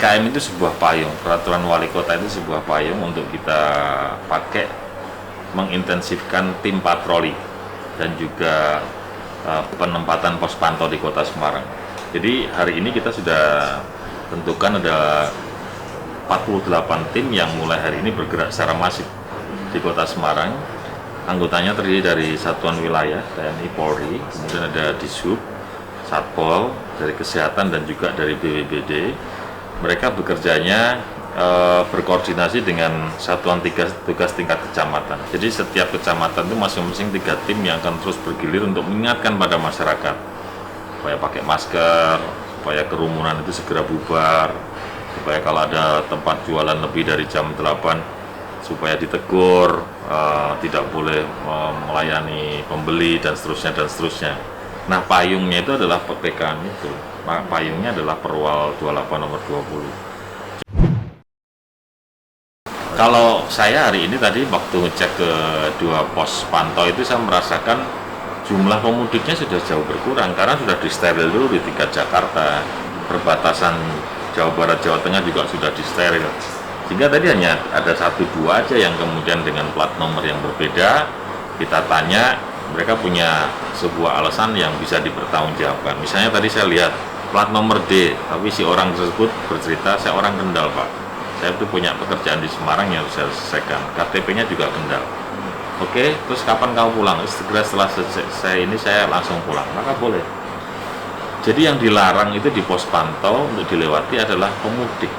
PPKM itu sebuah payung, peraturan wali kota itu sebuah payung untuk kita pakai mengintensifkan tim patroli dan juga penempatan pos pantau di kota Semarang. Jadi hari ini kita sudah tentukan ada 48 tim yang mulai hari ini bergerak secara masif di kota Semarang. Anggotanya terdiri dari satuan wilayah, TNI, Polri, kemudian ada Dishub, Satpol, dari Kesehatan dan juga dari BPBD. Mereka bekerjanya berkoordinasi dengan satuan tugas tingkat kecamatan. Jadi setiap kecamatan itu masing-masing 3 tim yang akan terus bergilir untuk mengingatkan pada masyarakat supaya pakai masker, supaya kerumunan itu segera bubar, supaya kalau ada tempat jualan lebih dari jam 8 supaya ditegur, tidak boleh melayani pembeli dan seterusnya dan seterusnya. Nah, payungnya itu adalah PPKM itu. Payungnya adalah Perwal 28 nomor 20. Kalau saya hari ini tadi waktu ngecek ke 2 pos pantau itu saya merasakan jumlah pemudiknya sudah jauh berkurang karena sudah disteril dulu di tingkat Jakarta. Perbatasan Jawa Barat, Jawa Tengah juga sudah disteril. Sehingga tadi hanya ada 1-2 aja yang kemudian dengan plat nomor yang berbeda. Kita tanya, mereka punya sebuah alasan yang bisa dipertanggungjawabkan. Misalnya tadi saya lihat plat nomor D, tapi si orang tersebut bercerita, saya orang Kendal Pak. Saya itu punya pekerjaan di Semarang yang harus saya selesaikan. KTP-nya juga Kendal. Oke, terus kapan kamu pulang? Segera setelah saya langsung pulang. Maka boleh. Jadi yang dilarang itu di pos pantau untuk dilewati adalah pemudik,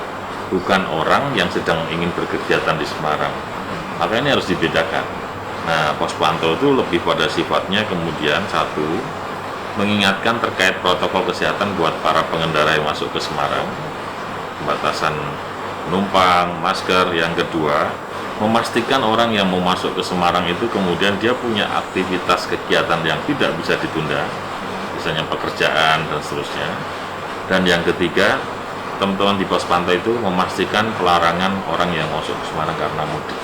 bukan orang yang sedang ingin berkegiatan di Semarang. Maka ini harus dibedakan. Nah, pos pantau itu lebih pada sifatnya kemudian satu, mengingatkan terkait protokol kesehatan buat para pengendara yang masuk ke Semarang, pembatasan penumpang, masker. Yang kedua, memastikan orang yang mau masuk ke Semarang itu kemudian dia punya aktivitas kegiatan yang tidak bisa ditunda, misalnya pekerjaan dan seterusnya. Dan yang ketiga, teman-teman di pos pantau itu memastikan pelarangan orang yang masuk ke Semarang karena mudik.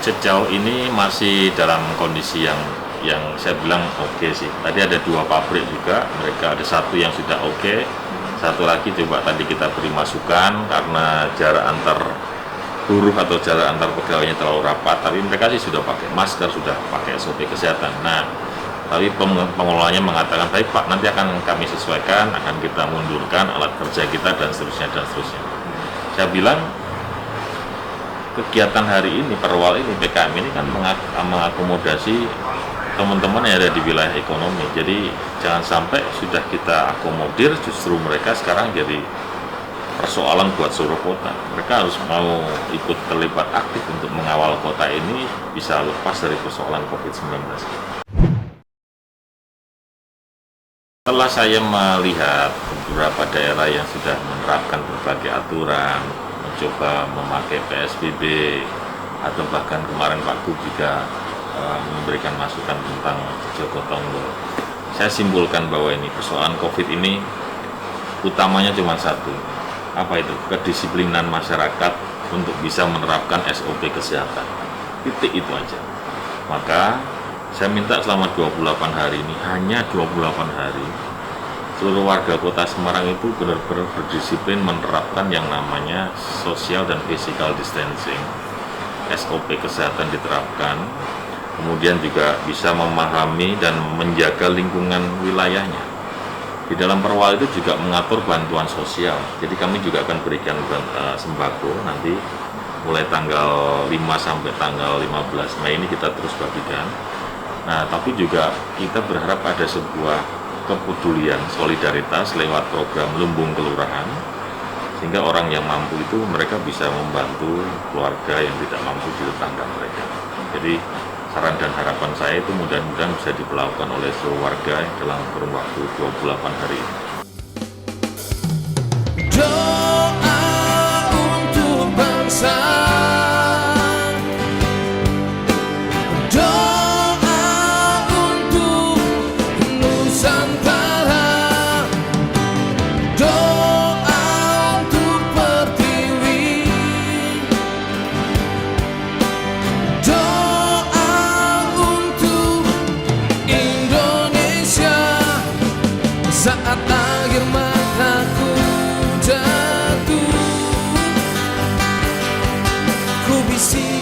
Sejauh ini masih dalam kondisi yang saya bilang oke sih. Tadi ada 2 pabrik juga, mereka ada 1 yang sudah oke, 1 lagi coba tadi kita beri masukan karena jarak antar buruh atau jarak antar pegawainya terlalu rapat, tapi mereka sih sudah pakai masker, sudah pakai SOP kesehatan. Nah, tapi pengelolanya mengatakan, baik Pak, nanti akan kami sesuaikan, akan kita mundurkan alat kerja kita dan seterusnya dan seterusnya. Saya bilang kegiatan hari ini, Perwal ini, PKM ini kan mengakomodasi teman-teman yang ada di wilayah ekonomi. Jadi jangan sampai sudah kita akomodir, justru mereka sekarang jadi persoalan buat seluruh kota. Mereka harus mau ikut terlibat aktif untuk mengawal kota ini bisa lepas dari persoalan COVID-19. Setelah saya melihat beberapa daerah yang sudah menerapkan berbagai aturan, mencoba memakai PSBB, atau bahkan kemarin Pak Gub juga memberikan masukan tentang Joko Tonggo, saya simpulkan bahwa ini persoalan COVID ini utamanya cuma satu, apa itu? Kedisiplinan masyarakat untuk bisa menerapkan SOP kesehatan. Titik itu aja. Maka saya minta selama 28 hari ini, hanya 28 hari, seluruh warga kota Semarang itu benar-benar berdisiplin menerapkan yang namanya social dan physical distancing. SOP kesehatan diterapkan, kemudian juga bisa memahami dan menjaga lingkungan wilayahnya. Di dalam Perwal itu juga mengatur bantuan sosial. Jadi kami juga akan berikan sembako nanti mulai tanggal 5 sampai tanggal 15 Mei ini kita terus bagikan. Nah, tapi juga kita berharap ada sebuah kepedulian, solidaritas lewat program Lumbung Kelurahan, sehingga orang yang mampu itu mereka bisa membantu keluarga yang tidak mampu di tetangga mereka. Jadi saran dan harapan saya itu mudah-mudahan bisa diperlakukan oleh seluruh warga dalam kurun waktu 28 hari ini. Doa untuk bangsa, doa untuk Nusantara, doa untuk Pertiwi, doa untuk Indonesia saat akhir mataku sisi